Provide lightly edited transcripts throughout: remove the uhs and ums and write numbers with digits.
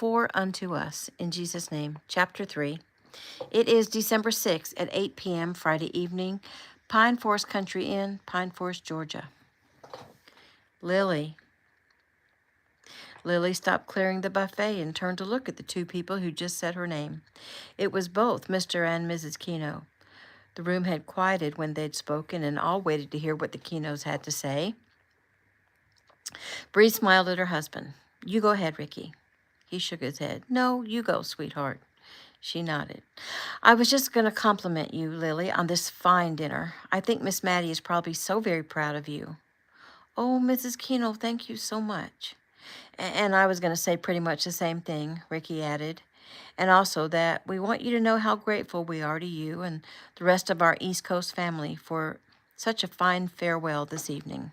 for unto us. In Jesus' name. Chapter 3. It is December 6th at 8 p.m. Friday evening. Pine Forest Country Inn, Pine Forest, Georgia. Lily. Lily stopped clearing the buffet and turned to look at the two people who just said her name. It was both Mr. and Mrs. Kino. The room had quieted when they'd spoken, and all waited to hear what the Kinos had to say. Bree smiled at her husband. You go ahead, Ricky. He shook his head. No, you go, sweetheart. She nodded. I was just going to compliment you, Lily, on this fine dinner. I think Miss Maddie is probably so very proud of you. Oh, Mrs. Kino, thank you so much. And I was going to say pretty much the same thing, Ricky added. And also that we want you to know how grateful we are to you and the rest of our East Coast family for such a fine farewell this evening.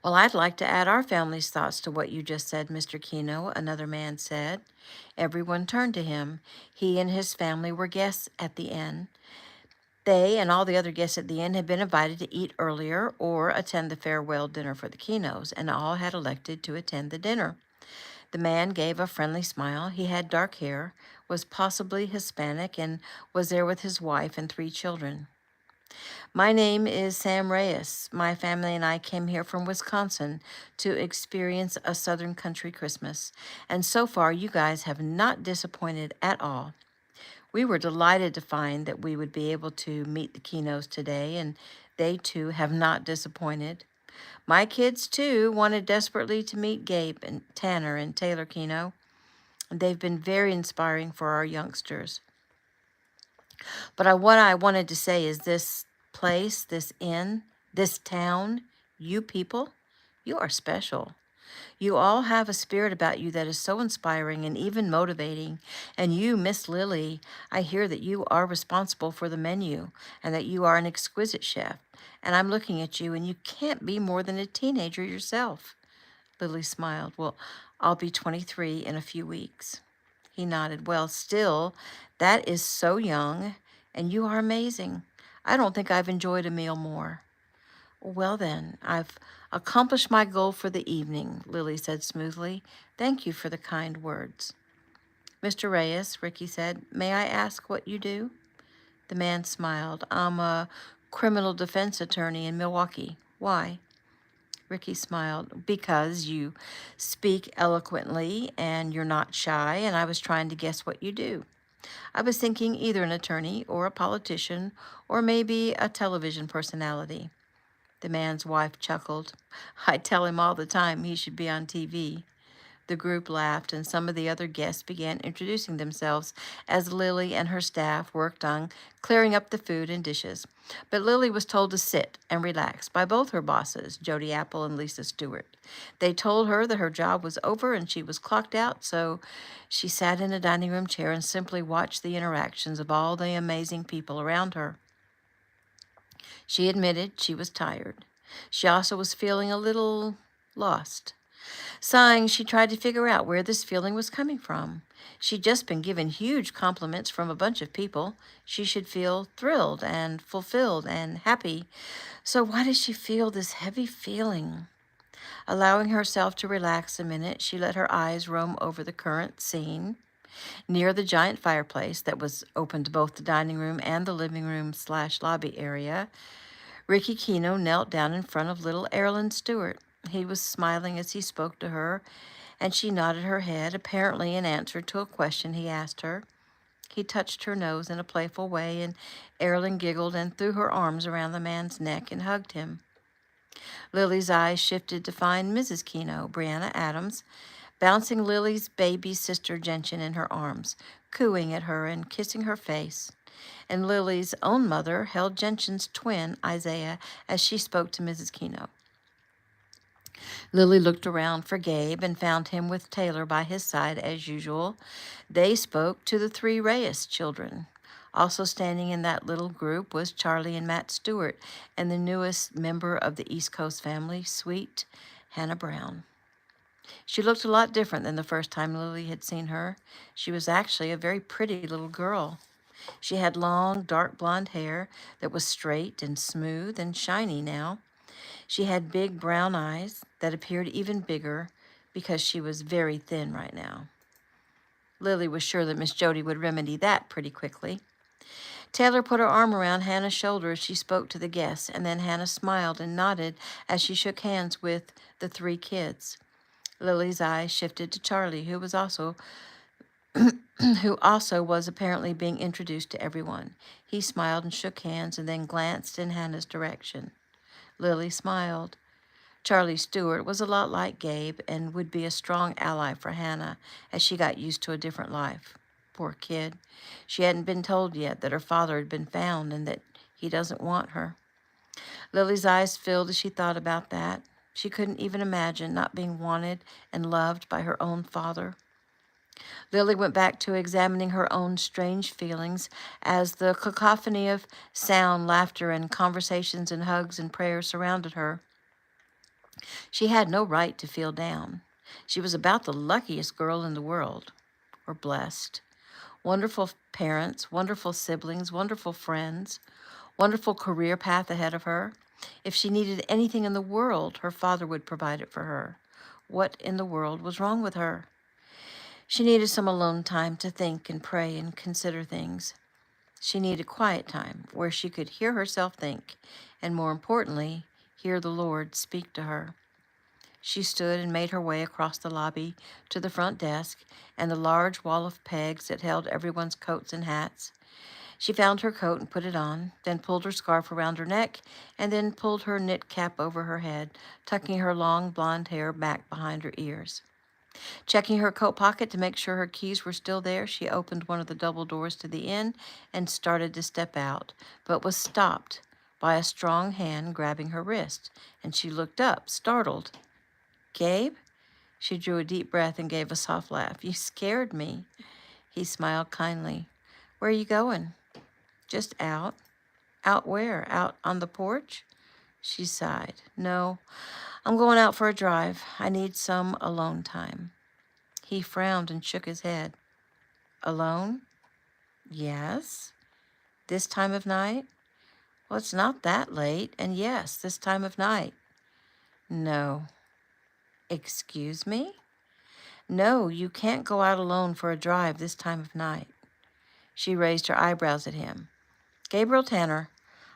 Well, I'd like to add our family's thoughts to what you just said, Mr. Kino, another man said. Everyone turned to him. He and his family were guests at the inn. They and all the other guests at the inn had been invited to eat earlier or attend the farewell dinner for the Kinos, and all had elected to attend the dinner. The man gave a friendly smile. He had dark hair, was possibly Hispanic, and was there with his wife and 3 children. My name is Sam Reyes. My family and I came here from Wisconsin to experience a Southern country Christmas, and so far you guys have not disappointed at all. We were delighted to find that we would be able to meet the Kinos today, and they too have not disappointed. My kids too wanted desperately to meet Gabe and Tanner and Taylor Kino. They've been very inspiring for our youngsters. But what I wanted to say is this place, this inn, this town, you people, you are special. You all have a spirit about you that is so inspiring and even motivating. And you, Miss Lily, I hear that you are responsible for the menu and that you are an exquisite chef. And I'm looking at you and you can't be more than a teenager yourself. Lily smiled. Well, I'll be 23 in a few weeks. He nodded. Well, still, that is so young, and you are amazing. I don't think I've enjoyed a meal more. Well then, I've accomplished my goal for the evening, Lily said smoothly. Thank you for the kind words. Mr. Reyes, Ricky said, may I ask what you do? The man smiled. I'm a criminal defense attorney in Milwaukee. Why? Ricky smiled. Because you speak eloquently and you're not shy, and I was trying to guess what you do. I was thinking either an attorney or a politician or maybe a television personality. The man's wife chuckled. I tell him all the time he should be on TV. The group laughed, and some of the other guests began introducing themselves as Lily and her staff worked on clearing up the food and dishes. But Lily was told to sit and relax by both her bosses, Jody Apple and Lisa Stewart. They told her that her job was over and she was clocked out, so she sat in a dining room chair and simply watched the interactions of all the amazing people around her. She admitted she was tired. She also was feeling a little lost. Sighing, she tried to figure out where this feeling was coming from. She'd just been given huge compliments from a bunch of people. She should feel thrilled and fulfilled and happy. So why did she feel this heavy feeling? Allowing herself to relax a minute, she let her eyes roam over the current scene. Near the giant fireplace that was open to both the dining room and the living room/lobby area, Ricky Kino knelt down in front of little Erilyn Stewart. He was smiling as he spoke to her, and she nodded her head, apparently in answer to a question he asked her. He touched her nose in a playful way, and Erilyn giggled and threw her arms around the man's neck and hugged him. Lily's eyes shifted to find Mrs. Kino, Brianna Adams, bouncing Lily's baby sister Gentian in her arms, cooing at her and kissing her face. And Lily's own mother held Gentian's twin, Isaiah, as she spoke to Mrs. Kino. Lily looked around for Gabe and found him with Taylor by his side as usual. They spoke to the 3 Reyes children. Also standing in that little group was Charlie and Matt Stewart and the newest member of the East Coast family, sweet Hannah Brown. She looked a lot different than the first time Lily had seen her. She was actually a very pretty little girl. She had long, dark blonde hair that was straight and smooth and shiny now. She had big brown eyes that appeared even bigger, because she was very thin right now. Lily was sure that Miss Jody would remedy that pretty quickly. Taylor put her arm around Hannah's shoulder as she spoke to the guests, and then Hannah smiled and nodded as she shook hands with the 3 kids. Lily's eyes shifted to Charlie, who also was apparently being introduced to everyone. He smiled and shook hands and then glanced in Hannah's direction. Lily smiled. Charlie Stewart was a lot like Gabe and would be a strong ally for Hannah as she got used to a different life. Poor kid. She hadn't been told yet that her father had been found and that he doesn't want her. Lily's eyes filled as she thought about that. She couldn't even imagine not being wanted and loved by her own father. Lily went back to examining her own strange feelings as the cacophony of sound, laughter, and conversations and hugs and prayers surrounded her. She had no right to feel down. She was about the luckiest girl in the world, or blessed. Wonderful parents, wonderful siblings, wonderful friends, wonderful career path ahead of her. If she needed anything in the world, her father would provide it for her. What in the world was wrong with her? She needed some alone time to think and pray and consider things. She needed quiet time where she could hear herself think, and more importantly, hear the Lord speak to her. She stood and made her way across the lobby to the front desk and the large wall of pegs that held everyone's coats and hats. She found her coat and put it on, then pulled her scarf around her neck, and then pulled her knit cap over her head, tucking her long blonde hair back behind her ears. Checking her coat pocket to make sure her keys were still there, she opened one of the double doors to the inn and started to step out, but was stopped by a strong hand grabbing her wrist, and she looked up, startled. "Gabe?" She drew a deep breath and gave a soft laugh. "You scared me." He smiled kindly. "Where are you going?" "Just out." "Out where? Out on the porch?" She sighed. "No, I'm going out for a drive. I need some alone time." He frowned and shook his head. "Alone?" "Yes." "This time of night?" "Well, it's not that late, and yes, this time of night." "No." "Excuse me?" "No, you can't go out alone for a drive this time of night." She raised her eyebrows at him. "Gabriel Tanner,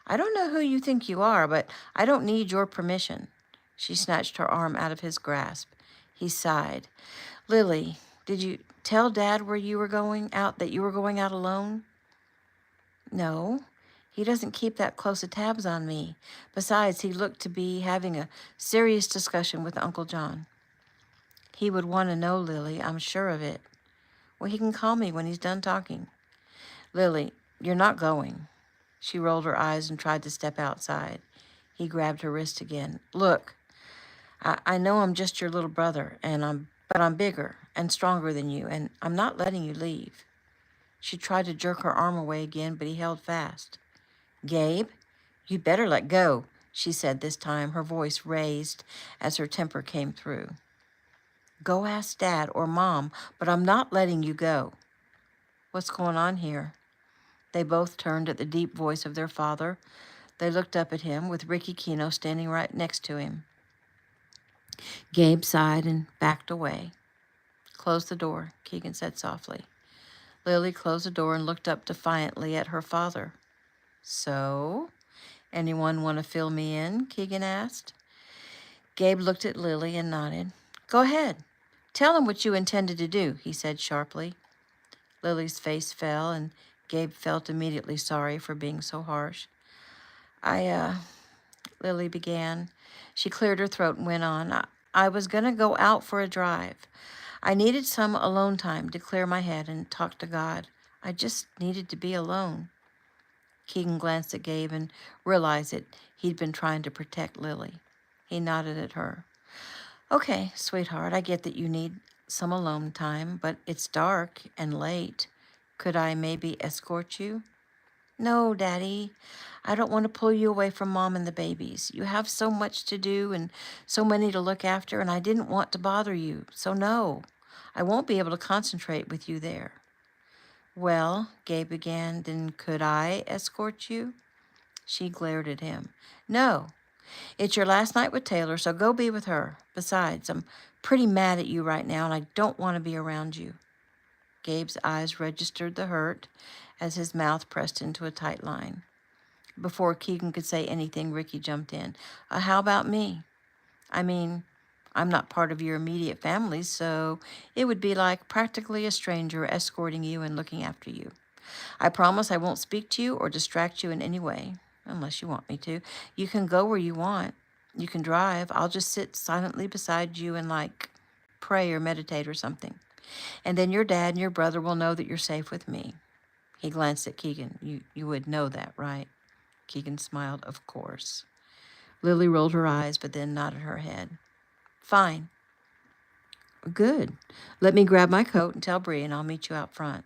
I don't know who you think you are, but I don't need your permission." She snatched her arm out of his grasp. He sighed. "Lily, did you tell Dad where you were going out, that you were going out alone?" "No. He doesn't keep that close of tabs on me. Besides, he looked to be having a serious discussion with Uncle John." "He would want to know, Lily. I'm sure of it." "Well, he can call me when he's done talking." "Lily, you're not going." She rolled her eyes and tried to step outside. He grabbed her wrist again. "Look, I know I'm just your little brother, but I'm bigger and stronger than you, and I'm not letting you leave." She tried to jerk her arm away again, but he held fast. "Gabe, you'd better let go," she said this time, her voice raised as her temper came through. "Go ask Dad or Mom, but I'm not letting you go." "What's going on here?" They both turned at the deep voice of their father. They looked up at him, with Ricky Kino standing right next to him. Gabe sighed and backed away. "Close the door," Keegan said softly. Lily closed the door and looked up defiantly at her father. "So? Anyone want to fill me in?" Keegan asked. Gabe looked at Lily and nodded. "Go ahead. Tell him what you intended to do," he said sharply. Lily's face fell, and Gabe felt immediately sorry for being so harsh. Lily began. She cleared her throat and went on. I was going to go out for a drive. I needed some alone time to clear my head and talk to God. I just needed to be alone." Keegan glanced at Gabe and realized that he'd been trying to protect Lily. He nodded at her. "Okay, sweetheart, I get that you need some alone time, but it's dark and late. Could I maybe escort you?" "No, Daddy. I don't want to pull you away from Mom and the babies. You have so much to do and so many to look after, and I didn't want to bother you. So no, I won't be able to concentrate with you there." "Well," Gabe began, "then could I escort you?" She glared at him. "No. It's your last night with Taylor, so go be with her. Besides, I'm pretty mad at you right now, and I don't want to be around you. Gabe's eyes registered the hurt as his mouth pressed into a tight line. Before Keegan could say anything, Ricky jumped in. How about me? I mean, I'm not part of your immediate family, so it would be like practically a stranger escorting you and looking after you. I promise I won't speak to you or distract you in any way, unless you want me to. You can go where you want. You can drive. I'll just sit silently beside you and, like, pray or meditate or something. And then your dad and your brother will know that you're safe with me. He glanced at Keegan. You would know that, right? Keegan smiled. Of course. Lily rolled her eyes, but then nodded her head. Fine. Good. Let me grab my coat and tell Bree, and I'll meet you out front.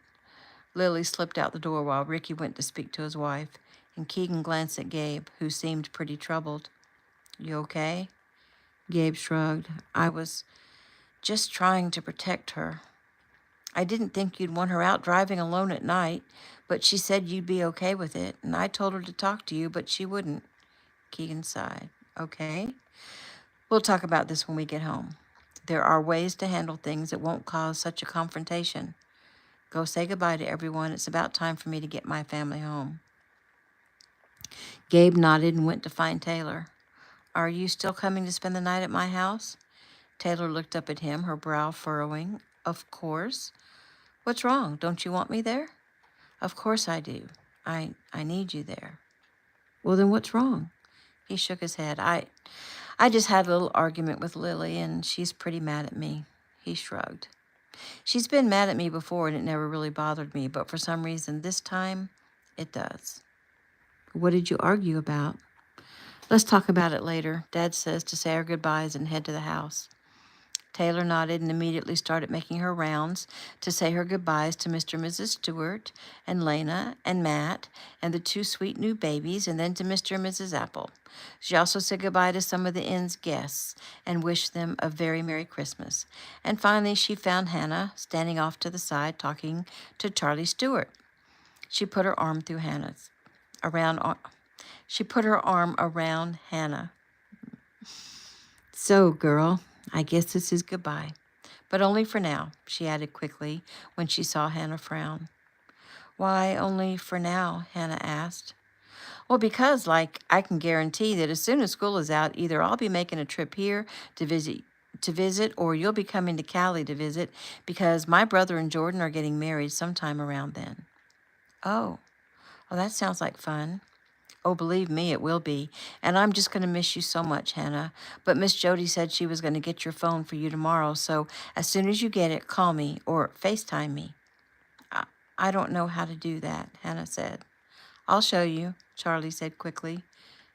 Lily slipped out the door while Ricky went to speak to his wife, and Keegan glanced at Gabe, who seemed pretty troubled. You okay? Gabe shrugged. I was just trying to protect her. I didn't think you'd want her out driving alone at night, but she said you'd be okay with it, and I told her to talk to you, but she wouldn't. Keegan sighed. Okay. We'll talk about this when we get home. There are ways to handle things that won't cause such a confrontation. Go say goodbye to everyone. It's about time for me to get my family home. Gabe nodded and went to find Taylor. Are you still coming to spend the night at my house? Taylor looked up at him, her brow furrowing. Of course. What's wrong? Don't you want me there? Of course I do. I need you there. Well, then what's wrong? He shook his head. I just had a little argument with Lily, and she's pretty mad at me. He shrugged. She's been mad at me before, and it never really bothered me, but for some reason this time, it does. What did you argue about? Let's talk about it later. Dad says to say our goodbyes and head to the house. Taylor nodded and immediately started making her rounds to say her goodbyes to Mr. and Mrs. Stewart and Lena and Matt and the two sweet new babies, and then to Mr. and Mrs. Apple. She also said goodbye to some of the inn's guests and wished them a very Merry Christmas. And finally, she found Hannah standing off to the side talking to Charlie Stewart. She put her arm through Hannah's. She put her arm around Hannah. So, girl, I guess this is goodbye. But only for now, she added quickly when she saw Hannah frown. Why only for now? Hannah asked. Well, because, I can guarantee that as soon as school is out, either I'll be making a trip here to visit, or you'll be coming to Cali to visit, because my brother and Jordan are getting married sometime around then. Oh, well, that sounds like fun. Oh, believe me, it will be. And I'm just going to miss you so much, Hannah. But Miss Jody said she was going to get your phone for you tomorrow, so as soon as you get it, call me or FaceTime me. I don't know how to do that, Hannah said. I'll show you, Charlie said quickly.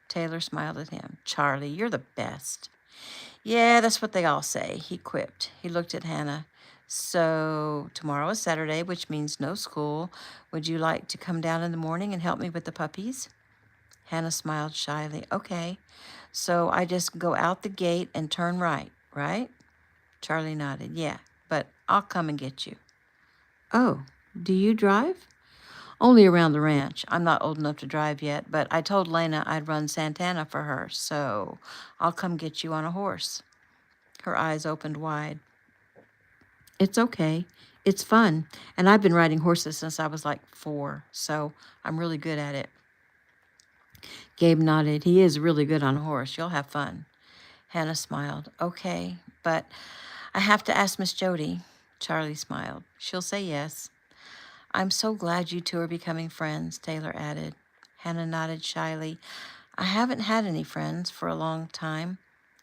Taylor smiled at him. Charlie, you're the best. Yeah, that's what they all say, he quipped. He looked at Hannah. So tomorrow is Saturday, which means no school. Would you like to come down in the morning and help me with the puppies? Hannah smiled shyly. Okay, so I just go out the gate and turn right? Charlie nodded. Yeah, but I'll come and get you. Oh, do you drive? Only around the ranch. I'm not old enough to drive yet, but I told Lena I'd run Santana for her, so I'll come get you on a horse. Her eyes opened wide. It's okay. It's fun, and I've been riding horses since I was like 4, so I'm really good at it. Gabe nodded. He is really good on a horse. You'll have fun. Hannah smiled. Okay, but I have to ask Miss Jody. Charlie smiled. She'll say yes. I'm so glad you two are becoming friends, Taylor added. Hannah nodded shyly. I haven't had any friends for a long time.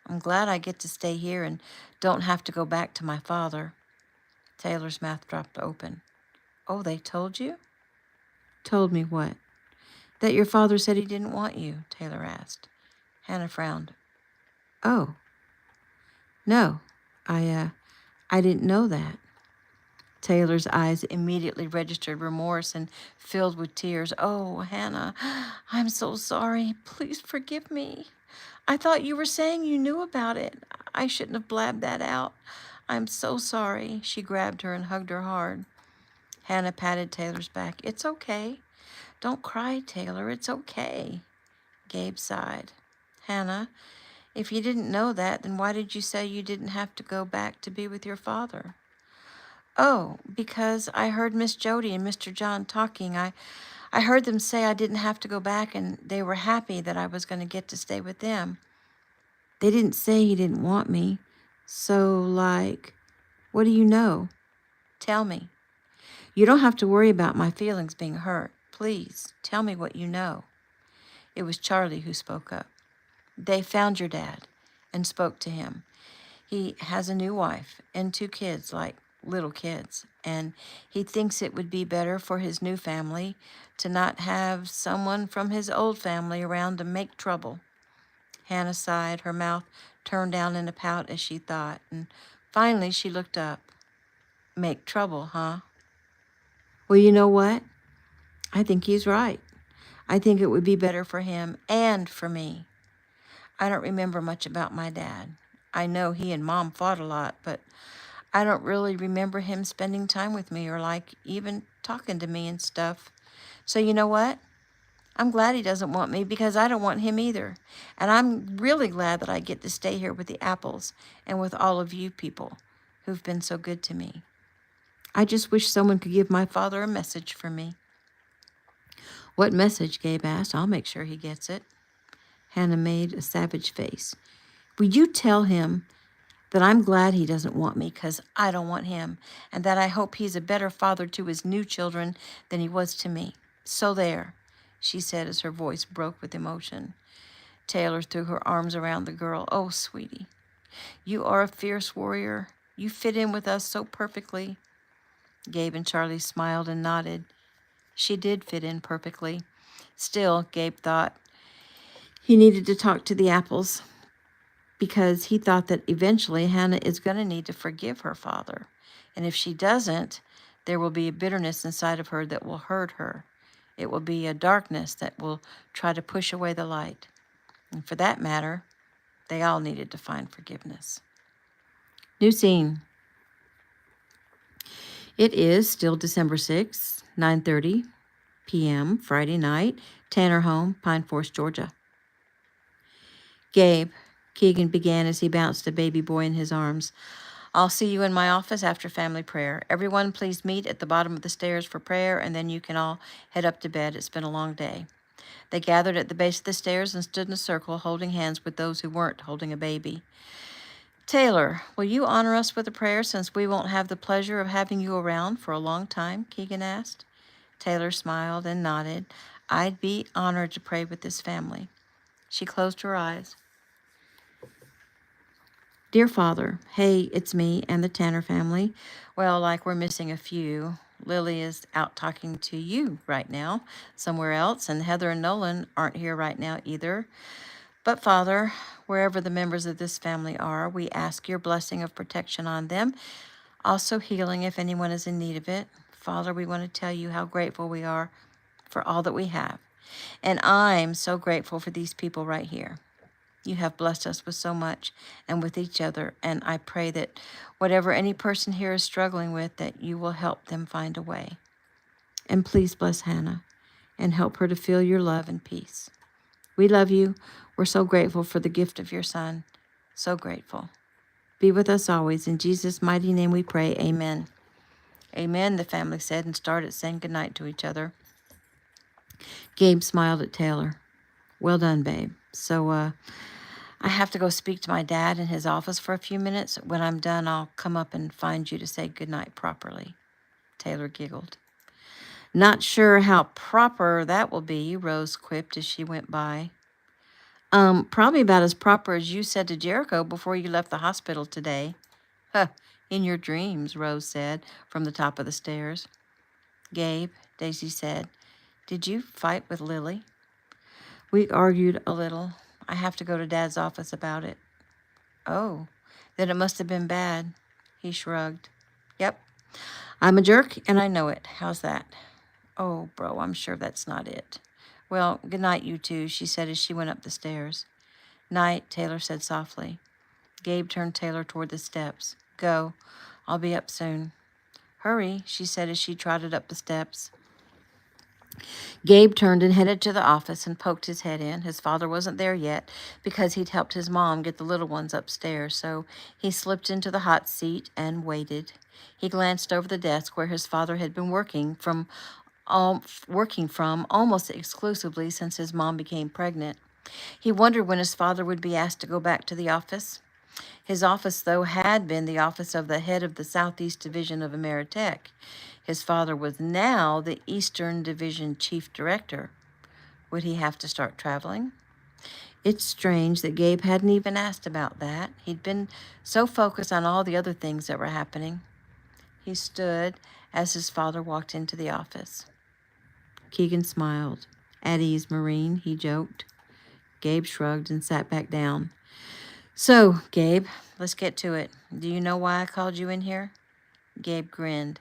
I'm glad I get to stay here and don't have to go back to my father. Taylor's mouth dropped open. Oh, they told you? Told me what? That your father said he didn't want you, Taylor asked. Hannah frowned. Oh. No, I didn't know that. Taylor's eyes immediately registered remorse and filled with tears. Oh, Hannah, I'm so sorry. Please forgive me. I thought you were saying you knew about it. I shouldn't have blabbed that out. I'm so sorry. She grabbed her and hugged her hard. Hannah patted Taylor's back. It's okay. Don't cry, Taylor. It's okay. Gabe sighed. Hannah, If you didn't know that, then why did you say you didn't have to go back to be with your father? Oh, because I heard Miss Jody and Mr. John talking. I heard them say I didn't have to go back, and they were happy that I was going to get to stay with them. They didn't say he didn't want me. So, like, what do you know? Tell me. You don't have to worry about my feelings being hurt. Please, tell me what you know. It was Charlie who spoke up. They found your dad and spoke to him. He has a new wife and 2 kids, like little kids, and he thinks it would be better for his new family to not have someone from his old family around to make trouble. Hannah sighed, her mouth turned down in a pout as she thought, and finally she looked up. Make trouble, huh? Well, you know what? I think he's right. I think it would be better for him and for me. I don't remember much about my dad. I know he and Mom fought a lot, but I don't really remember him spending time with me or like even talking to me and stuff. So you know what? I'm glad he doesn't want me because I don't want him either. And I'm really glad that I get to stay here with the apples and with all of you people who've been so good to me. I just wish someone could give my father a message for me. What message? Gabe asked. I'll make sure he gets it. Hannah made a savage face. Will you tell him that I'm glad he doesn't want me because I don't want him, and that I hope he's a better father to his new children than he was to me? So there, she said as her voice broke with emotion. Taylor threw her arms around the girl. Oh, sweetie, you are a fierce warrior. You fit in with us so perfectly. Gabe and Charlie smiled and nodded. She did fit in perfectly. Still, Gabe thought he needed to talk to the apples because he thought that eventually Hannah is going to need to forgive her father. And if she doesn't, there will be a bitterness inside of her that will hurt her. It will be a darkness that will try to push away the light. And for that matter, they all needed to find forgiveness. New scene. It is still December 6th, 9:30 p.m., Friday night, Tanner home, Pine Forest, Georgia. Gabe, Keegan began as he bounced a baby boy in his arms. I'll see you in my office after family prayer. Everyone, please meet at the bottom of the stairs for prayer, and then you can all head up to bed. It's been a long day. They gathered at the base of the stairs and stood in a circle, holding hands with those who weren't holding a baby. Taylor, will you honor us with a prayer since we won't have the pleasure of having you around for a long time? Keegan asked. Taylor smiled and nodded. I'd be honored to pray with this family. She closed her eyes. Dear Father, hey, it's me and the Tanner family. Well, like we're missing a few. Lily is out talking to you right now, somewhere else, and Heather and Nolan aren't here right now either. But Father, wherever the members of this family are, we ask your blessing of protection on them, also healing if anyone is in need of it. Father, we want to tell you how grateful we are for all that we have. And I'm so grateful for these people right here. You have blessed us with so much and with each other, and I pray that whatever any person here is struggling with, that you will help them find a way. And please bless Hannah and help her to feel your love and peace. We love you. We're so grateful for the gift of your son. So grateful. Be with us always. In Jesus' mighty name we pray. Amen. Amen, the family said and started saying goodnight to each other. Gabe smiled at Taylor. Well done, babe. So, I have to go speak to my dad in his office for a few minutes. When I'm done, I'll come up and find you to say goodnight properly. Taylor giggled. Not sure how proper that will be, Rose quipped as she went by. Probably about as proper as you said to Jericho before you left the hospital today. Huh, in your dreams, Rose said from the top of the stairs. Gabe, Daisy said, did you fight with Lily? We argued a little. I have to go to Dad's office about it. Oh, then it must have been bad. He shrugged. Yep, I'm a jerk and I know it. How's that? Oh, bro, I'm sure that's not it. Well, good night, you two, she said as she went up the stairs. Night, Taylor said softly. Gabe turned Taylor toward the steps. Go. I'll be up soon. Hurry, she said as she trotted up the steps. Gabe turned and headed to the office and poked his head in. His father wasn't there yet because he'd helped his mom get the little ones upstairs, so he slipped into the hot seat and waited. He glanced over the desk where his father had been working from almost exclusively since his mom became pregnant. He wondered when his father would be asked to go back to the office. His office, though, had been the office of the head of the Southeast Division of Ameritech. His father was now the Eastern Division Chief Director. Would he have to start traveling? It's strange that Gabe hadn't even asked about that. He'd been so focused on all the other things that were happening. He stood as his father walked into the office. Keegan smiled. At ease, Marine, he joked. Gabe shrugged and sat back down. So, Gabe, let's get to it. Do you know why I called you in here? Gabe grinned.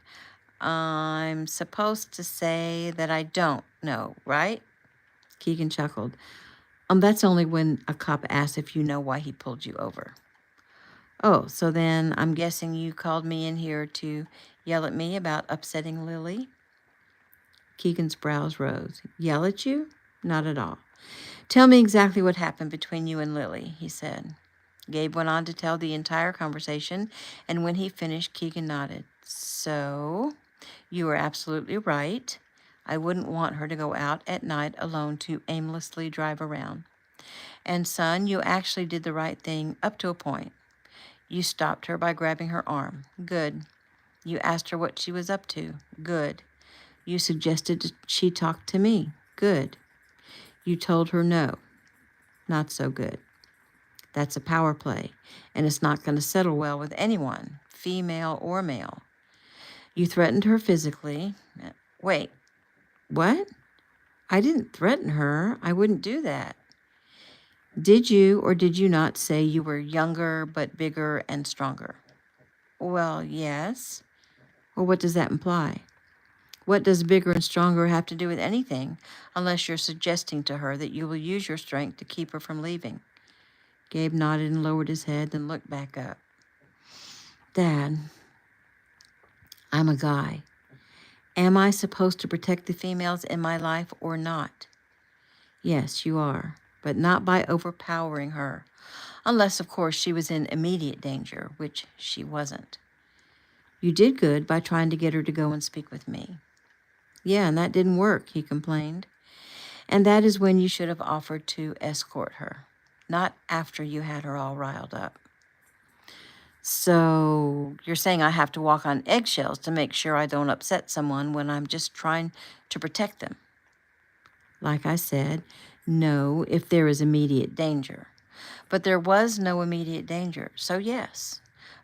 I'm supposed to say that I don't know, right? Keegan chuckled. That's only when a cop asks if you know why he pulled you over. Oh, so then I'm guessing you called me in here to yell at me about upsetting Lily? Keegan's brows rose. Yell at you? Not at all. Tell me exactly what happened between you and Lily, he said. Gabe went on to tell the entire conversation, and when he finished, Keegan nodded. So, you were absolutely right. I wouldn't want her to go out at night alone to aimlessly drive around. And son, you actually did the right thing up to a point. You stopped her by grabbing her arm. Good. You asked her what she was up to. Good. You suggested she talk to me. Good. You told her no. Not so good. That's a power play, and it's not going to settle well with anyone, female or male. You threatened her physically. Wait, what? I didn't threaten her. I wouldn't do that. Did you or did you not say you were younger but bigger and stronger? Well, yes. Well, what does that imply? What does bigger and stronger have to do with anything, unless you're suggesting to her that you will use your strength to keep her from leaving? Gabe nodded and lowered his head, then looked back up. Dad, I'm a guy. Am I supposed to protect the females in my life or not? Yes, you are, but not by overpowering her. Unless, of course, she was in immediate danger, which she wasn't. You did good by trying to get her to go and speak with me. Yeah, and that didn't work, he complained. And that is when you should have offered to escort her, not after you had her all riled up. So you're saying I have to walk on eggshells to make sure I don't upset someone when I'm just trying to protect them? Like I said, no, if there is immediate danger. But there was no immediate danger, so yes.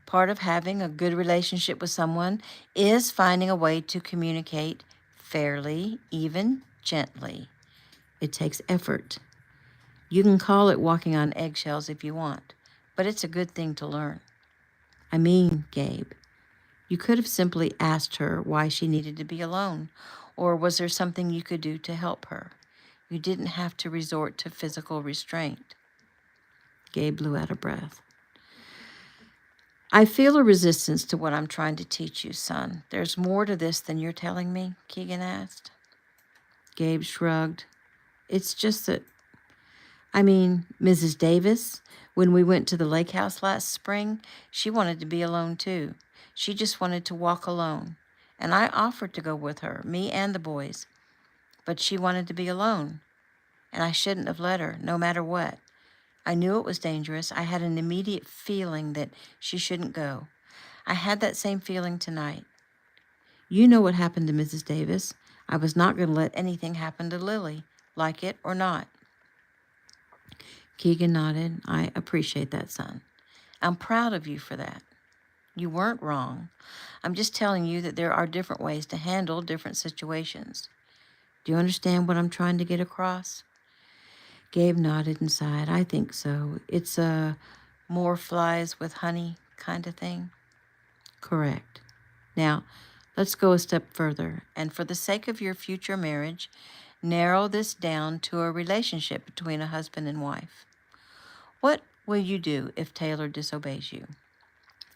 Part of having a good relationship with someone is finding a way to communicate fairly, even gently. It takes effort. You can call it walking on eggshells if you want, but it's a good thing to learn. I mean, Gabe, you could have simply asked her why she needed to be alone, or was there something you could do to help her? You didn't have to resort to physical restraint. Gabe blew out a breath. I feel a resistance to what I'm trying to teach you, son. There's more to this than you're telling me, Keegan asked. Gabe shrugged. It's just that, Mrs. Davis, when we went to the lake house last spring, she wanted to be alone too. She just wanted to walk alone. And I offered to go with her, me and the boys. But she wanted to be alone. And I shouldn't have let her, no matter what. I knew it was dangerous. I had an immediate feeling that she shouldn't go. I had that same feeling tonight. You know what happened to Mrs. Davis. I was not going to let anything happen to Lily, like it or not. Keegan nodded. I appreciate that, son. I'm proud of you for that. You weren't wrong. I'm just telling you that there are different ways to handle different situations. Do you understand what I'm trying to get across? Gabe nodded and sighed. I think so. It's a more flies with honey kind of thing. Correct. Now, let's go a step further. And for the sake of your future marriage, narrow this down to a relationship between a husband and wife. What will you do if Taylor disobeys you?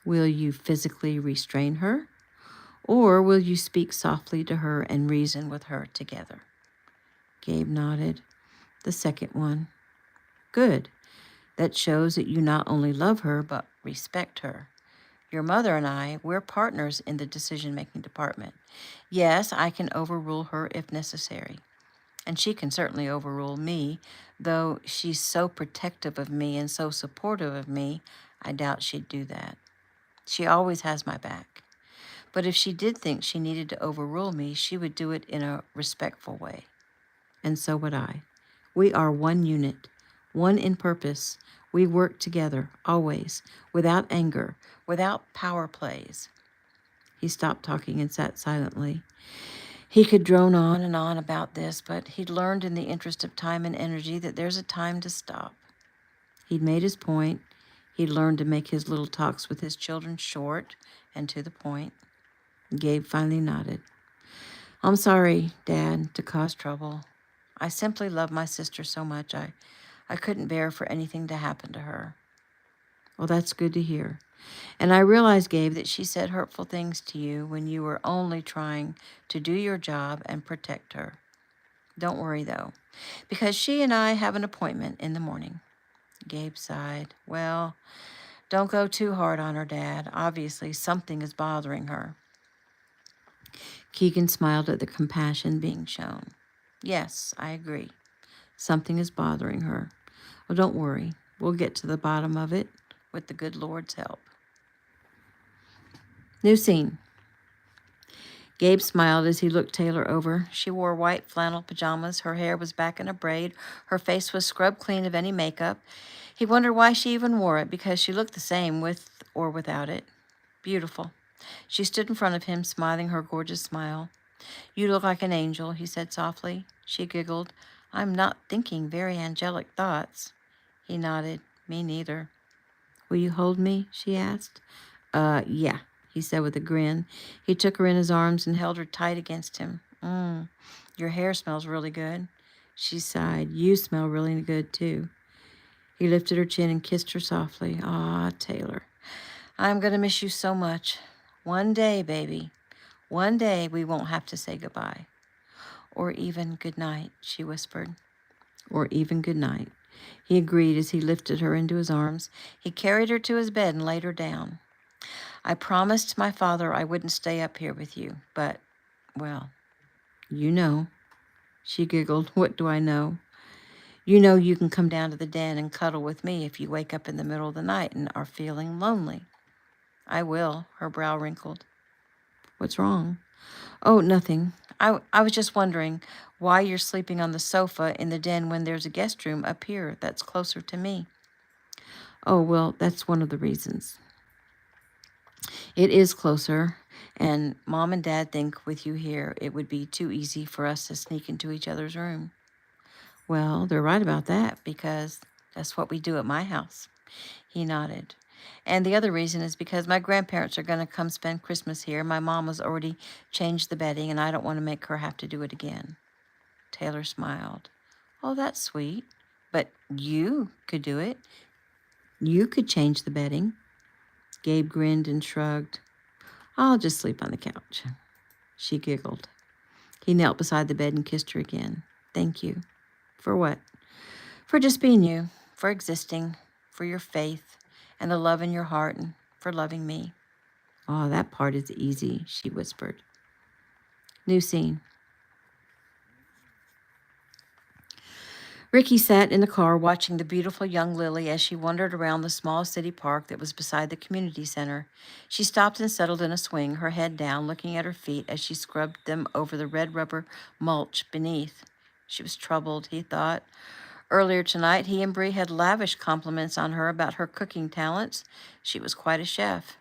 Will you physically restrain her? Or will you speak softly to her and reason with her together? Gabe nodded. The second one. Good. That shows that you not only love her, but respect her. Your mother and I, we're partners in the decision-making department. Yes, I can overrule her if necessary. And she can certainly overrule me, though she's so protective of me and so supportive of me, I doubt she'd do that. She always has my back. But if she did think she needed to overrule me, she would do it in a respectful way. And so would I. We are one unit, one in purpose. We work together, always, without anger, without power plays. He stopped talking and sat silently. He could drone on and on about this, but he'd learned in the interest of time and energy that there's a time to stop. He'd made his point. He'd learned to make his little talks with his children short and to the point. Gabe finally nodded. I'm sorry, Dad, to cause trouble. I simply love my sister so much, I couldn't bear for anything to happen to her. Well, that's good to hear. And I realize, Gabe, that she said hurtful things to you when you were only trying to do your job and protect her. Don't worry, though, because she and I have an appointment in the morning. Gabe sighed. Well, don't go too hard on her, Dad. Obviously, something is bothering her. Keegan smiled at the compassion being shown. Yes, I agree. Something is bothering her. Well, don't worry. We'll get to the bottom of it with the good Lord's help. New scene. Gabe smiled as he looked Taylor over. She wore white flannel pajamas. Her hair was back in a braid. Her face was scrubbed clean of any makeup. He wondered why she even wore it, because she looked the same with or without it. Beautiful. She stood in front of him, smiling her gorgeous smile. You look like an angel, he said softly. She giggled. I'm not thinking very angelic thoughts. He nodded. Me neither. Will you hold me? She asked. Yeah, he said with a grin. He took her in his arms and held her tight against him. Your hair smells really good. She sighed. You smell really good, too. He lifted her chin and kissed her softly. Ah, Taylor, I'm going to miss you so much. One day, baby, one day we won't have to say goodbye. Or even good night, she whispered. Or even good night. He agreed as he lifted her into his arms. He carried her to his bed and laid her down. I promised my father I wouldn't stay up here with you, but, well, you know. She giggled. What do I know? You know you can come down to the den and cuddle with me if you wake up in the middle of the night and are feeling lonely. I will, her brow wrinkled. What's wrong? Oh, nothing. I was just wondering why you're sleeping on the sofa in the den when there's a guest room up here that's closer to me. Oh, well, that's one of the reasons. It is closer, and Mom and Dad think with you here it would be too easy for us to sneak into each other's room. Well, they're right about that, because that's what we do at my house. He nodded. And the other reason is because my grandparents are going to come spend Christmas here. My mom has already changed the bedding, and I don't want to make her have to do it again. Taylor smiled. Oh, that's sweet. But you could do it. You could change the bedding. Gabe grinned and shrugged. I'll just sleep on the couch. She giggled. He knelt beside the bed and kissed her again. Thank you. For what? For just being you, for existing, for your faith and the love in your heart, and for loving me. Oh, that part is easy, she whispered. New scene. Ricky sat in the car watching the beautiful young Lily as she wandered around the small city park that was beside the community center. She stopped and settled in a swing, her head down, looking at her feet as she scrubbed them over the red rubber mulch beneath. She was troubled, he thought. Earlier tonight, he and Bree had lavish compliments on her about her cooking talents. She was quite a chef.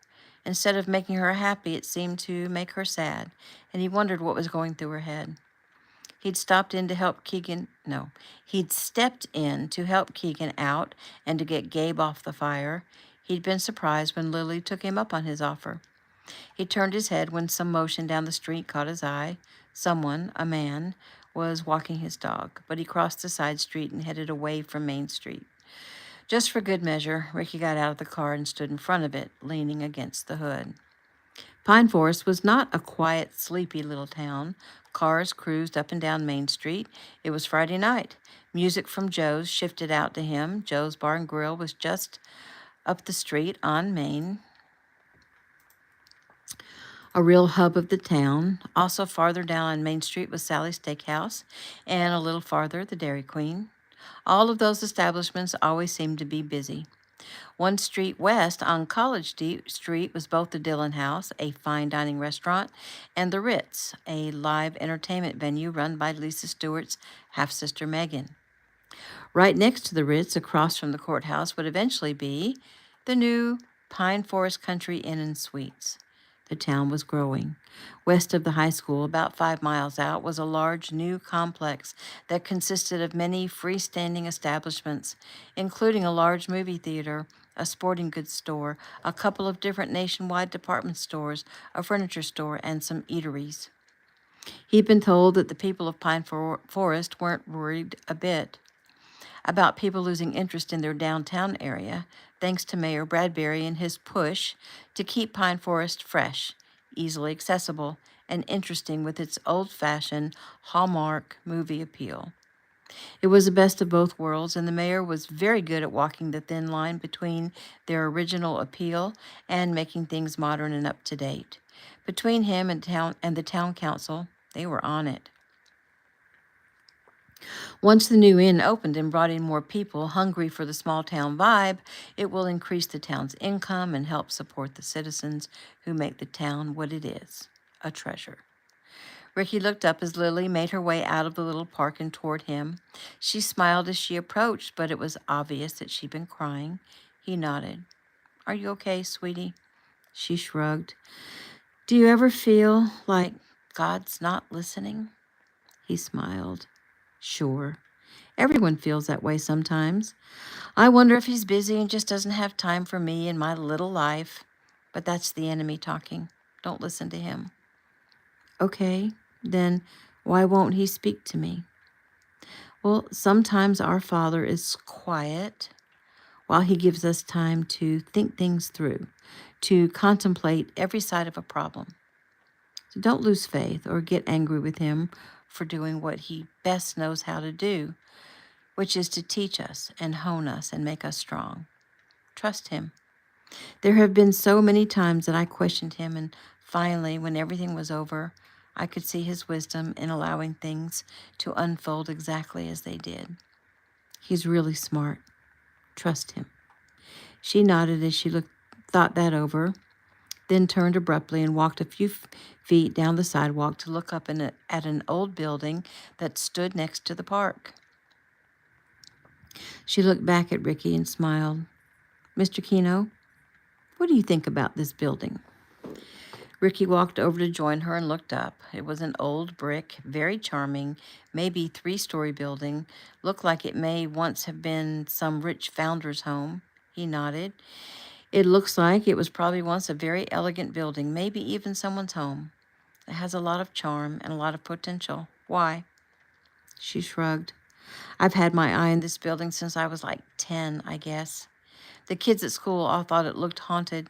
Instead of making her happy, it seemed to make her sad, and he wondered what was going through her head. He'd stepped in to help Keegan out and to get Gabe off the fire. He'd been surprised when Lily took him up on his offer. He turned his head when some motion down the street caught his eye. Someone, a man, was walking his dog, but he crossed the side street and headed away from Main Street. Just for good measure, Ricky got out of the car and stood in front of it, leaning against the hood. Pine Forest was not a quiet, sleepy little town. Cars cruised up and down Main Street. It was Friday night. Music from Joe's shifted out to him. Joe's Bar and Grill was just up the street on Main, a real hub of the town. Also farther down on Main Street was Sally's Steakhouse, and a little farther, the Dairy Queen. All of those establishments always seemed to be busy. One street west on College Street was both the Dillon House, a fine dining restaurant, and the Ritz, a live entertainment venue run by Lisa Stewart's half-sister Megan. Right next to the Ritz, across from the courthouse, would eventually be the new Pine Forest Country Inn and Suites. The town was growing. West of the high school, about 5 miles out, was a large new complex that consisted of many freestanding establishments, including a large movie theater, a sporting goods store, a couple of different nationwide department stores, a furniture store, and some eateries. He'd been told that the people of Pine Forest weren't worried a bit about people losing interest in their downtown area, thanks to Mayor Bradbury and his push to keep Pine Forest fresh, easily accessible, and interesting with its old-fashioned Hallmark movie appeal. It was the best of both worlds, and the mayor was very good at walking the thin line between their original appeal and making things modern and up to date. Between him and the town council, they were on it. Once the new inn opened and brought in more people hungry for the small town vibe, it will increase the town's income and help support the citizens who make the town what it is, a treasure. Ricky looked up as Lily made her way out of the little park and toward him. She smiled as she approached, but it was obvious that she'd been crying. He nodded. "Are you okay, sweetie?" She shrugged. "Do you ever feel like God's not listening?" He smiled. "Sure. Everyone feels that way sometimes. I wonder if he's busy and just doesn't have time for me and my little life. But that's the enemy talking. Don't listen to him." "Okay, then why won't he speak to me?" "Well, sometimes our Father is quiet while he gives us time to think things through, to contemplate every side of a problem. So don't lose faith or get angry with him for doing what he best knows how to do, which is to teach us and hone us and make us strong. Trust him. There have been so many times that I questioned him, and finally, when everything was over, I could see his wisdom in allowing things to unfold exactly as they did. He's really smart. Trust him." She nodded as she thought that over, then turned abruptly and walked a few feet down the sidewalk to look up at an old building that stood next to the park. She looked back at Ricky and smiled. "Mr. Kino, what do you think about this building?" Ricky walked over to join her and looked up. It was an old brick, very charming, maybe 3-story building. Looked like it may once have been some rich founder's home. He nodded. "It looks like it was probably once a very elegant building, maybe even someone's home. It has a lot of charm and a lot of potential. Why?" She shrugged. "I've had my eye on this building since I was like 10, I guess. The kids at school all thought it looked haunted,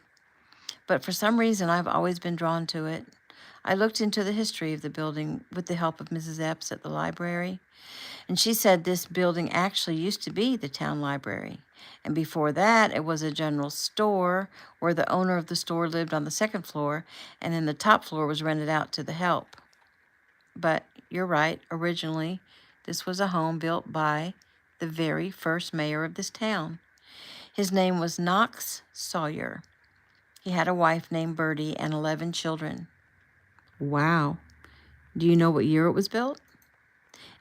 but for some reason I've always been drawn to it. I looked into the history of the building with the help of Mrs. Epps at the library, and she said this building actually used to be the town library. And before that, it was a general store where the owner of the store lived on the 2nd floor, and then the top floor was rented out to the help. But you're right, originally, this was a home built by the very first mayor of this town. His name was Knox Sawyer. He had a wife named Bertie and 11 children." "Wow. Do you know what year it was built?"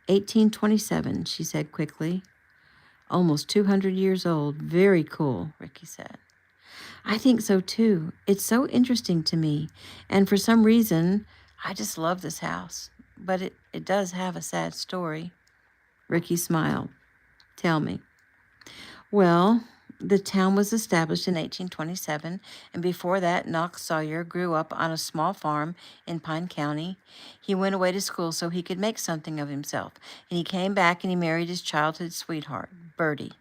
1827, she said quickly. "Almost 200 years old. Very cool," Ricky said. "I think so too. It's so interesting to me. And for some reason, I just love this house. But it does have a sad story." Ricky smiled. "Tell me." "Well, the town was established in 1827, and before that, Knox Sawyer grew up on a small farm in Pine County. He went away to school so he could make something of himself, and he came back and he married his childhood sweetheart, Bertie.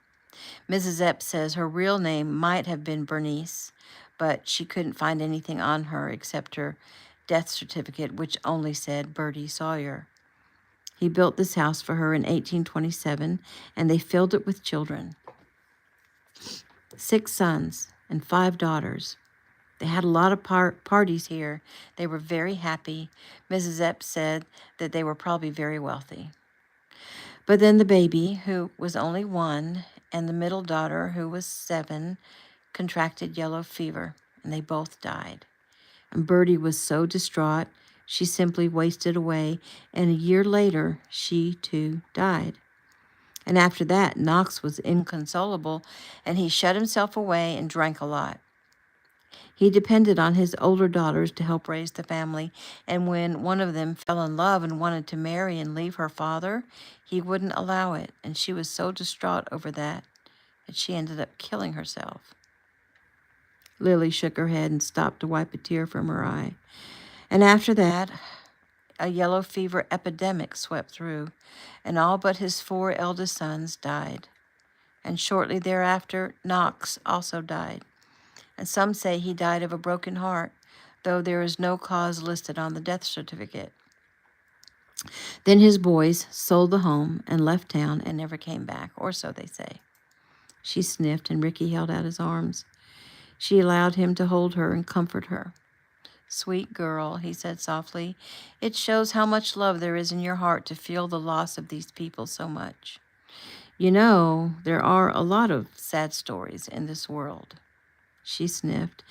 Mrs. Epps says her real name might have been Bernice, but she couldn't find anything on her except her death certificate, which only said Bertie Sawyer. He built this house for her in 1827, and they filled it with children. 6 sons and 5 daughters. They had a lot of parties here. They were very happy. Mrs. Epps said that they were probably very wealthy. But then the baby, who was only 1, and the middle daughter, who was 7, contracted yellow fever, and they both died. And Bertie was so distraught, she simply wasted away, and a year later, she too died. And after that, Knox was inconsolable, and he shut himself away and drank a lot. He depended on his older daughters to help raise the family, and when one of them fell in love and wanted to marry and leave her father, he wouldn't allow it, and she was so distraught over that she ended up killing herself. Lily shook her head and stopped to wipe a tear from her eye. And after that, a yellow fever epidemic swept through, and all but his 4 eldest sons died. And shortly thereafter, Knox also died. And some say he died of a broken heart, though there is no cause listed on the death certificate. Then his boys sold the home and left town and never came back, or so they say. She sniffed, and Ricky held out his arms. She allowed him to hold her and comfort her. "Sweet girl," he said softly, "it shows how much love there is in your heart to feel the loss of these people so much. You know, there are a lot of sad stories in this world." She sniffed.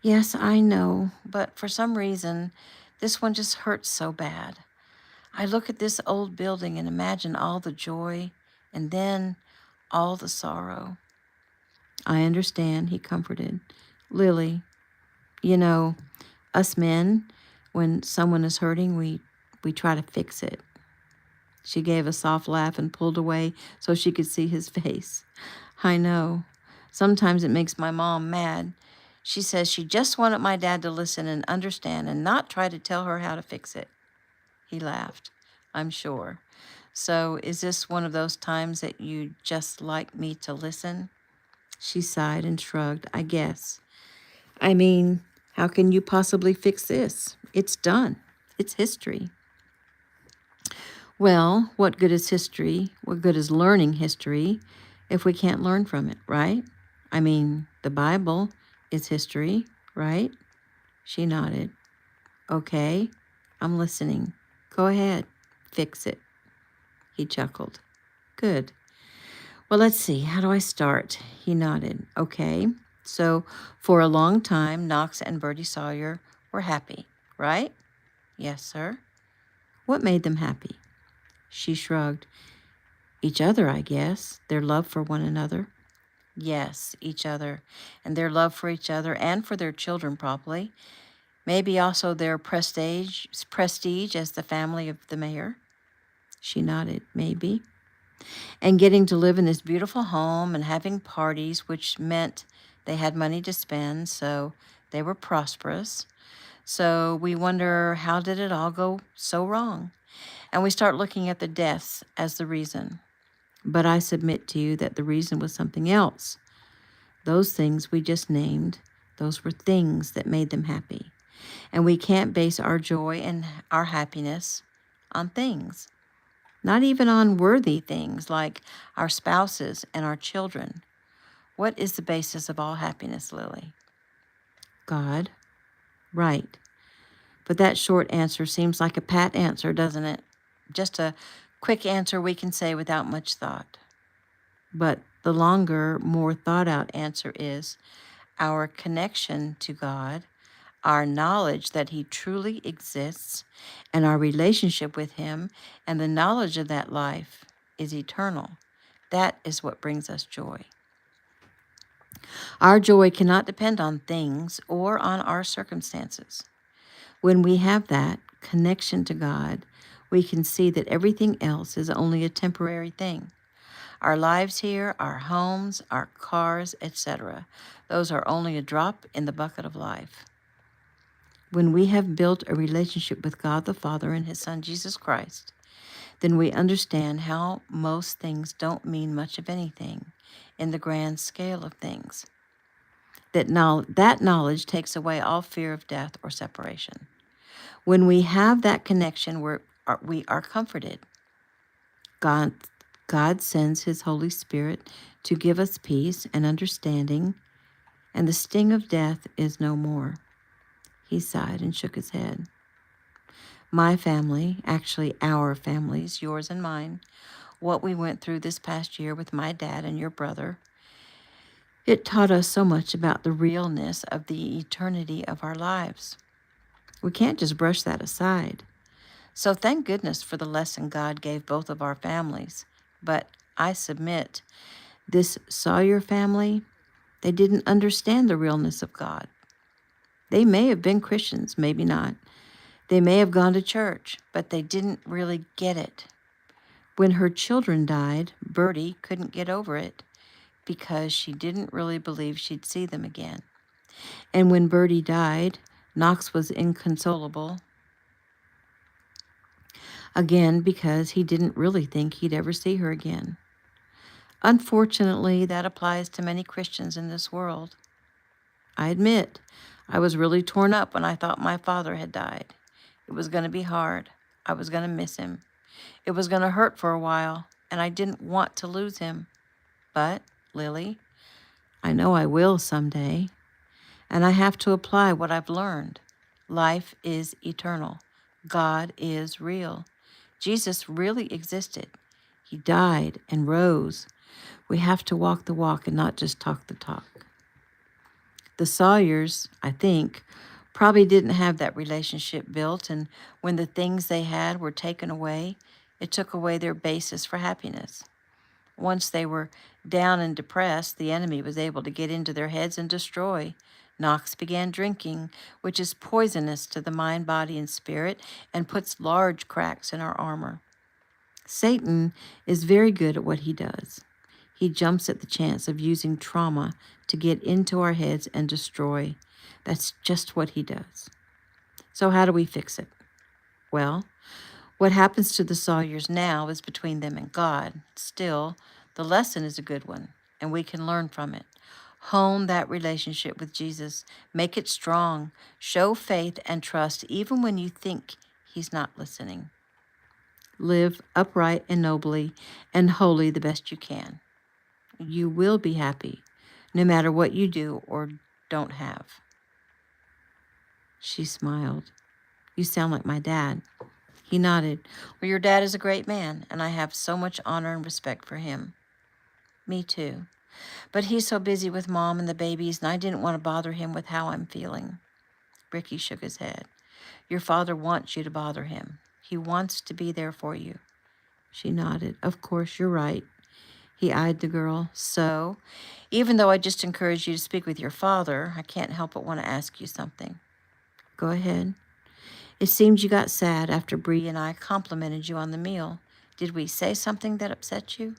"Yes, I know, but for some reason, this one just hurts so bad. I look at this old building and imagine all the joy, and then all the sorrow." "I understand," he comforted. "Lily, you know, us men, when someone is hurting, we try to fix it." She gave a soft laugh and pulled away so she could see his face. "I know. Sometimes it makes my mom mad. She says she just wanted my dad to listen and understand and not try to tell her how to fix it." He laughed. "I'm sure. So is this one of those times that you just like me to listen?" She sighed and shrugged. "I guess. I mean, how can you possibly fix this? It's done. It's history." "Well, what good is history? What good is learning history if we can't learn from it, right? I mean, the Bible is history, right?" She nodded. "Okay, I'm listening. Go ahead, fix it." He chuckled. "Good. Well, let's see. How do I start?" He nodded. "Okay. So, for a long time, Knox and Bertie Sawyer were happy, right?" "Yes, sir." "What made them happy?" She shrugged. "Each other, I guess. Their love for one another." "Yes, each other. And their love for each other and for their children, probably. Maybe also their prestige as the family of the mayor." She nodded. "Maybe." "And getting to live in this beautiful home and having parties, which meant they had money to spend, so they were prosperous. So we wonder, how did it all go so wrong? And we start looking at the deaths as the reason. But I submit to you that the reason was something else. Those things we just named, those were things that made them happy. And we can't base our joy and our happiness on things. Not even on worthy things like our spouses and our children. What is the basis of all happiness, Lily?" "God." "Right. But that short answer seems like a pat answer, doesn't it? Just a quick answer we can say without much thought. But the longer, more thought out answer is our connection to God, our knowledge that He truly exists, and our relationship with Him, and the knowledge of that life is eternal. That is what brings us joy. Our joy cannot depend on things or on our circumstances. When we have that connection to God, we can see that everything else is only a temporary thing. Our lives here, our homes, our cars, etc., those are only a drop in the bucket of life. When we have built a relationship with God the Father and His Son Jesus Christ, then we understand how most things don't mean much of anything in the grand scale of things. That knowledge takes away all fear of death or separation. When we have that connection, we are comforted. God, God sends His Holy Spirit to give us peace and understanding, and the sting of death is no more. He sighed and shook his head. My family, actually our families, yours and mine, what we went through this past year with my dad and your brother, it taught us so much about the realness of the eternity of our lives. We can't just brush that aside. So thank goodness for the lesson God gave both of our families. But I submit, this Sawyer family, they didn't understand the realness of God. They may have been Christians, maybe not. They may have gone to church, but they didn't really get it. When her children died, Bertie couldn't get over it because she didn't really believe she'd see them again. And when Bertie died, Knox was inconsolable again because he didn't really think he'd ever see her again. Unfortunately, that applies to many Christians in this world. I admit, I was really torn up when I thought my father had died. It was going to be hard. I was going to miss him. It was going to hurt for a while, and I didn't want to lose him. But, Lily, I know I will someday, and I have to apply what I've learned. Life is eternal. God is real. Jesus really existed. He died and rose. We have to walk the walk and not just talk the talk. The Sawyers, I think, probably didn't have that relationship built, and when the things they had were taken away, it took away their basis for happiness. Once they were down and depressed, the enemy was able to get into their heads and destroy. Knox began drinking, which is poisonous to the mind, body, and spirit, and puts large cracks in our armor. Satan is very good at what he does. He jumps at the chance of using trauma to get into our heads and destroy. That's just what he does. So how do we fix it? Well, what happens to the Sawyers now is between them and God. Still, the lesson is a good one, and we can learn from it. Hone that relationship with Jesus. Make it strong. Show faith and trust even when you think He's not listening. Live upright and nobly and holy the best you can. You will be happy, no matter what you do or don't have. She smiled. You sound like my dad. He nodded. Well, your dad is a great man, and I have so much honor and respect for him. Me too. But he's so busy with Mom and the babies, and I didn't want to bother him with how I'm feeling. Ricky shook his head. Your father wants you to bother him. He wants to be there for you. She nodded. Of course, you're right. He eyed the girl. So, even though I just encouraged you to speak with your father, I can't help but want to ask you something. Go ahead. It seems you got sad after Bree and I complimented you on the meal. Did we say something that upset you?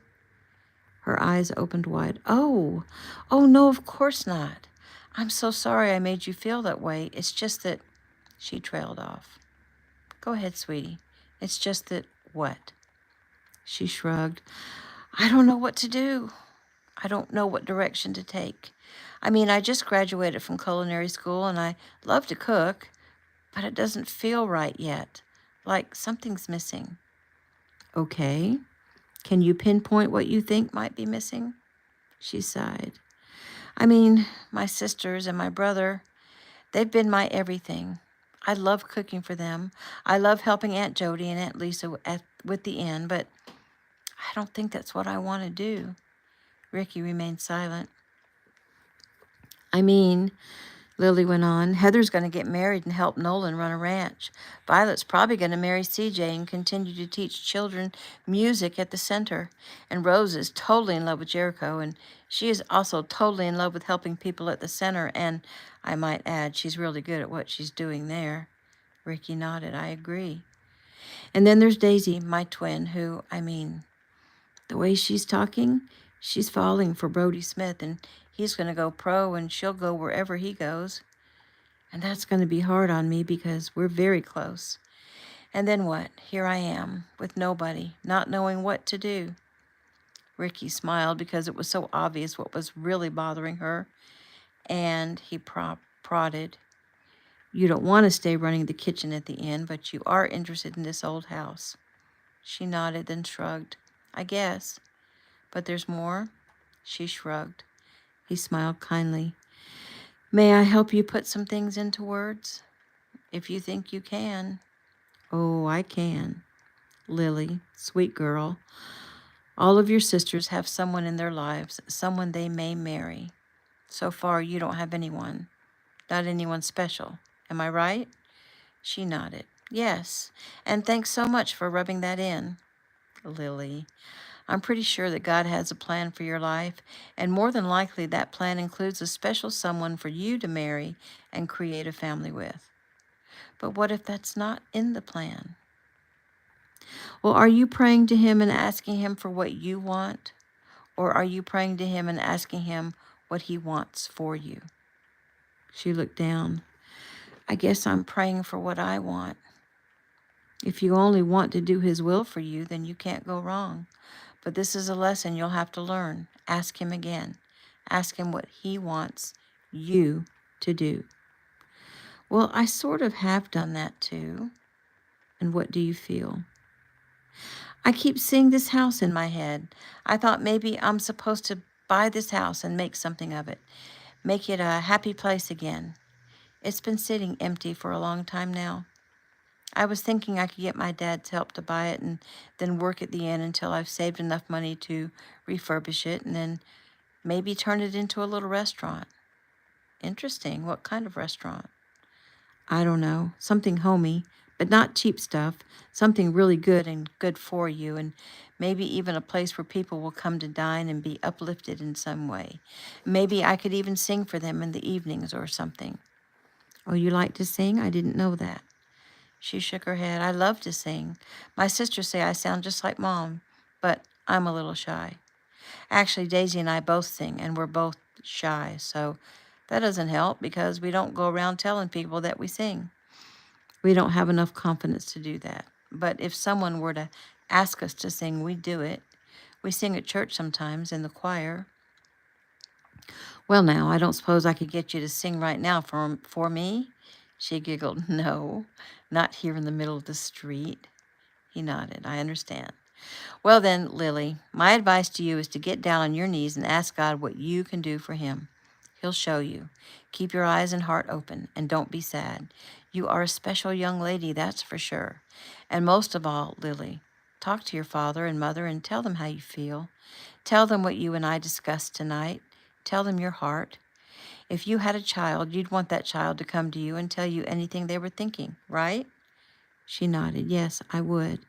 Her eyes opened wide. Oh, no, of course not. I'm so sorry I made you feel that way. It's just that... She trailed off. Go ahead, sweetie. It's just that what? She shrugged. I don't know what to do. I don't know what direction to take. I mean, I just graduated from culinary school and I love to cook, but it doesn't feel right yet. Like something's missing. Okay. Can you pinpoint what you think might be missing? She sighed. I mean, my sisters and my brother, they've been my everything. I love cooking for them. I love helping Aunt Jody and Aunt Lisa with the inn, but I don't think that's what I want to do. Ricky remained silent. I mean, Lily went on, Heather's going to get married and help Nolan run a ranch. Violet's probably going to marry CJ and continue to teach children music at the center. And Rose is totally in love with Jericho, and she is also totally in love with helping people at the center, and I might add, she's really good at what she's doing there. Ricky nodded. I agree. And then there's Daisy, my twin, who, the way she's talking, she's falling for Brody Smith, and he's going to go pro, and she'll go wherever he goes. And that's going to be hard on me because we're very close. And then what? Here I am, with nobody, not knowing what to do. Ricky smiled because it was so obvious what was really bothering her. And he prodded. You don't want to stay running the kitchen at the inn, but you are interested in this old house. She nodded, then shrugged. I guess. But there's more? She shrugged. He smiled kindly. May I help you put some things into words? If you think you can. Oh, I can. Lily, sweet girl. All of your sisters have someone in their lives, someone they may marry. So far, you don't have anyone. Not anyone special. Am I right? She nodded. Yes, and thanks so much for rubbing that in. Lily, I'm pretty sure that God has a plan for your life, and more than likely that plan includes a special someone for you to marry and create a family with. But what if that's not in the plan? Well, are you praying to Him and asking Him for what you want? Or are you praying to Him and asking Him what He wants for you? She looked down. I guess I'm praying for what I want. If you only want to do His will for you, then you can't go wrong. But this is a lesson you'll have to learn. Ask Him again. Ask Him what He wants you to do. Well, I sort of have done that too. And what do you feel? I keep seeing this house in my head. I thought maybe I'm supposed to buy this house and make something of it. Make it a happy place again. It's been sitting empty for a long time now. I was thinking I could get my dad's help to buy it and then work at the inn until I've saved enough money to refurbish it and then maybe turn it into a little restaurant. Interesting. What kind of restaurant? I don't know. Something homey, but not cheap stuff. Something really good and good for you, and maybe even a place where people will come to dine and be uplifted in some way. Maybe I could even sing for them in the evenings or something. Oh, you like to sing? I didn't know that. She shook her head. I love to sing. My sisters say I sound just like Mom, but I'm a little shy. Actually, Daisy and I both sing, and we're both shy, so that doesn't help because we don't go around telling people that we sing. We don't have enough confidence to do that. But if someone were to ask us to sing, we'd do it. We sing at church sometimes in the choir. Well, now, I don't suppose I could get you to sing right now for me? She giggled. No, not here in the middle of the street. He nodded. I understand. Well then, Lily, my advice to you is to get down on your knees and ask God what you can do for Him. He'll show you. Keep your eyes and heart open, and don't be sad. You are a special young lady, that's for sure. And most of all, Lily, talk to your father and mother and tell them how you feel. Tell them what you and I discussed tonight. Tell them your heart. If you had a child, you'd want that child to come to you and tell you anything they were thinking, right? She nodded. Yes, I would.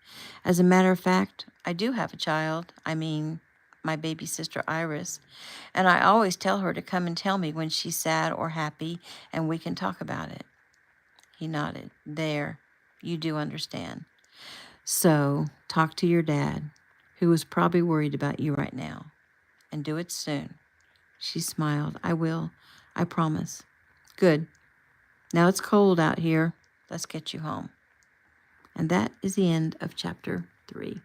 As a matter of fact, I do have a child. I mean, my baby sister Iris. And I always tell her to come and tell me when she's sad or happy, and we can talk about it. He nodded. There, you do understand. So, talk to your dad, who is probably worried about you right now. And do it soon. She smiled. I will. I promise. Good. Now it's cold out here. Let's get you home. And that is the end of chapter 3.